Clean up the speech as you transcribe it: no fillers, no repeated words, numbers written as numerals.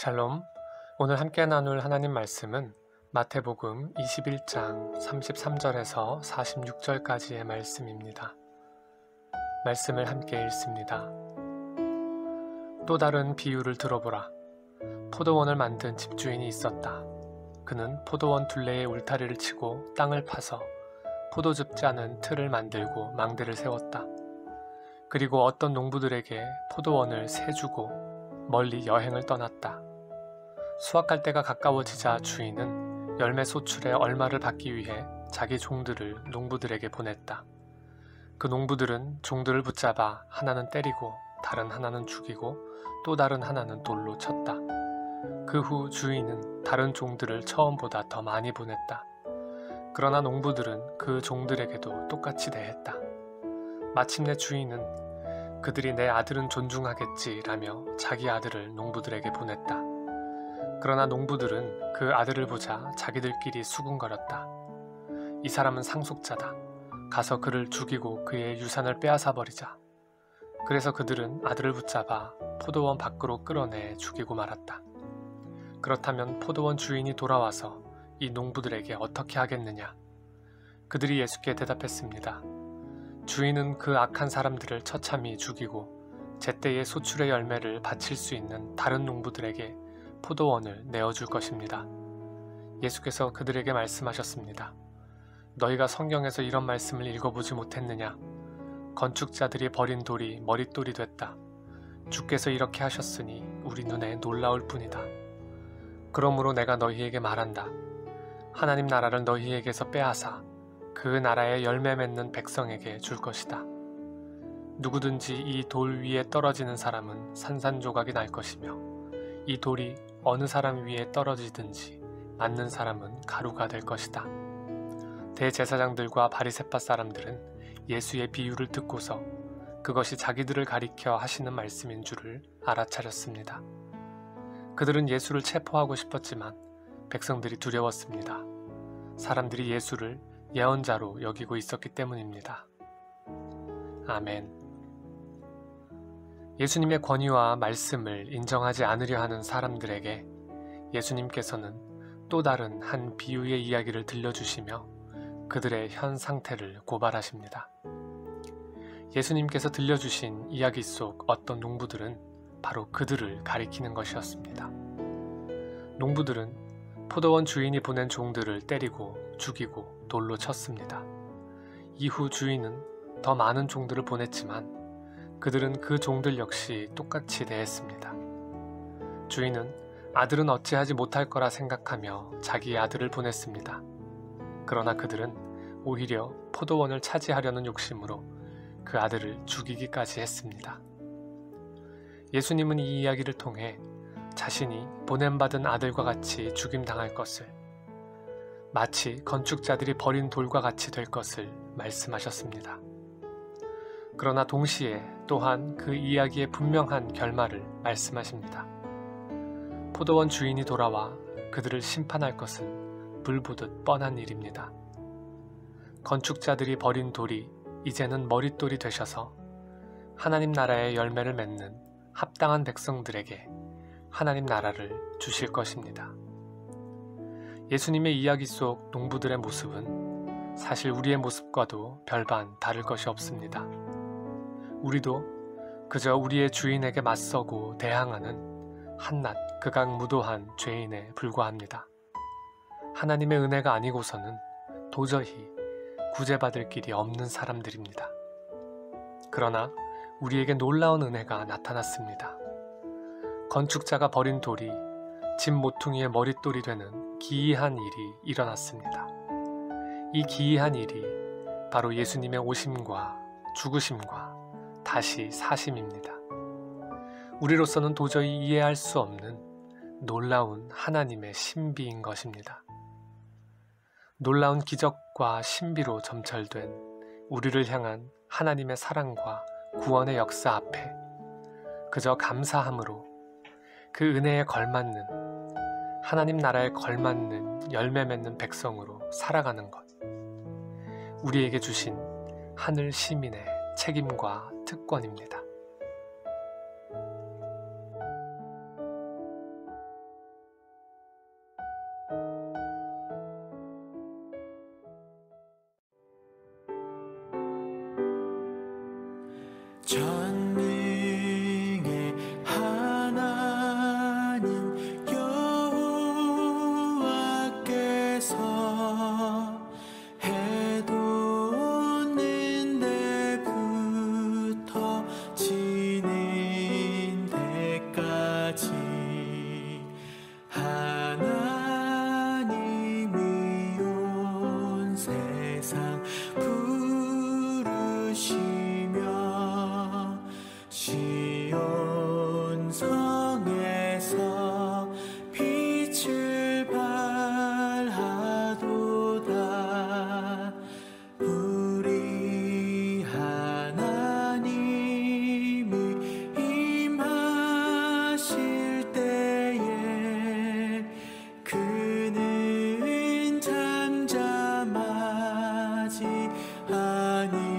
샬롬. 오늘 함께 나눌 하나님 말씀은 마태복음 21장 33절에서 46절까지의 말씀입니다. 말씀을 함께 읽습니다. 또 다른 비유를 들어보라. 포도원을 만든 집주인이 있었다. 그는 포도원 둘레에 울타리를 치고 땅을 파서 포도즙 짜는 틀을 만들고 망대를 세웠다. 그리고 어떤 농부들에게 포도원을 세주고 멀리 여행을 떠났다. 수확할 때가 가까워지자 주인은 열매 소출의 얼마를 받기 위해 자기 종들을 농부들에게 보냈다. 그 농부들은 종들을 붙잡아 하나는 때리고 다른 하나는 죽이고 또 다른 하나는 돌로 쳤다. 그 후 주인은 다른 종들을 처음보다 더 많이 보냈다. 그러나 농부들은 그 종들에게도 똑같이 대했다. 마침내 주인은 그들이 내 아들은 존중하겠지라며 자기 아들을 농부들에게 보냈다. 그러나 농부들은 그 아들을 보자 자기들끼리 수군거렸다. 이 사람은 상속자다. 가서 그를 죽이고 그의 유산을 빼앗아 버리자. 그래서 그들은 아들을 붙잡아 포도원 밖으로 끌어내 죽이고 말았다. 그렇다면 포도원 주인이 돌아와서 이 농부들에게 어떻게 하겠느냐? 그들이 예수께 대답했습니다. 주인은 그 악한 사람들을 처참히 죽이고 제때의 소출의 열매를 바칠 수 있는 다른 농부들에게 포도원을 내어줄 것입니다. 예수께서 그들에게 말씀하셨습니다. 너희가 성경에서 이런 말씀을 읽어보지 못했느냐? 건축자들이 버린 돌이 머릿돌이 됐다. 주께서 이렇게 하셨으니 우리 눈에 놀라울 뿐이다. 그러므로 내가 너희에게 말한다. 하나님 나라를 너희에게서 빼앗아 그 나라의 열매 맺는 백성에게 줄 것이다. 누구든지 이 돌 위에 떨어지는 사람은 산산조각이 날 것이며 이 돌이 어느 사람 위에 떨어지든지 맞는 사람은 가루가 될 것이다. 대제사장들과 바리새파 사람들은 예수의 비유를 듣고서 그것이 자기들을 가리켜 하시는 말씀인 줄을 알아차렸습니다. 그들은 예수를 체포하고 싶었지만 백성들이 두려웠습니다. 사람들이 예수를 예언자로 여기고 있었기 때문입니다. 아멘. 예수님의 권위와 말씀을 인정하지 않으려 하는 사람들에게 예수님께서는 또 다른 한 비유의 이야기를 들려주시며 그들의 현 상태를 고발하십니다. 예수님께서 들려주신 이야기 속 어떤 농부들은 바로 그들을 가리키는 것이었습니다. 농부들은 포도원 주인이 보낸 종들을 때리고 죽이고 돌로 쳤습니다. 이후 주인은 더 많은 종들을 보냈지만 그들은 그 종들 역시 똑같이 대했습니다. 주인은 아들은 어찌하지 못할 거라 생각하며 자기의 아들을 보냈습니다. 그러나 그들은 오히려 포도원을 차지하려는 욕심으로 그 아들을 죽이기까지 했습니다. 예수님은 이 이야기를 통해 자신이 보냄받은 아들과 같이 죽임당할 것을, 마치 건축자들이 버린 돌과 같이 될 것을 말씀하셨습니다. 그러나 동시에 또한 그 이야기의 분명한 결말을 말씀하십니다. 포도원 주인이 돌아와 그들을 심판할 것은 불보듯 뻔한 일입니다. 건축자들이 버린 돌이 이제는 머릿돌이 되셔서 하나님 나라의 열매를 맺는 합당한 백성들에게 하나님 나라를 주실 것입니다. 예수님의 이야기 속 농부들의 모습은 사실 우리의 모습과도 별반 다를 것이 없습니다. 우리도 그저 우리의 주인에게 맞서고 대항하는 한낱 극악무도한 죄인에 불과합니다. 하나님의 은혜가 아니고서는 도저히 구제받을 길이 없는 사람들입니다. 그러나 우리에게 놀라운 은혜가 나타났습니다. 건축자가 버린 돌이 집 모퉁이의 머릿돌이 되는 기이한 일이 일어났습니다. 이 기이한 일이 바로 예수님의 오심과 죽으심과 다시 사심입니다. 우리로서는 도저히 이해할 수 없는 놀라운 하나님의 신비인 것입니다. 놀라운 기적과 신비로 점철된 우리를 향한 하나님의 사랑과 구원의 역사 앞에 그저 감사함으로 그 은혜에 걸맞는 하나님 나라에 걸맞는 열매 맺는 백성으로 살아가는 것, 우리에게 주신 하늘 시민의 책임과 특권입니다. 하나님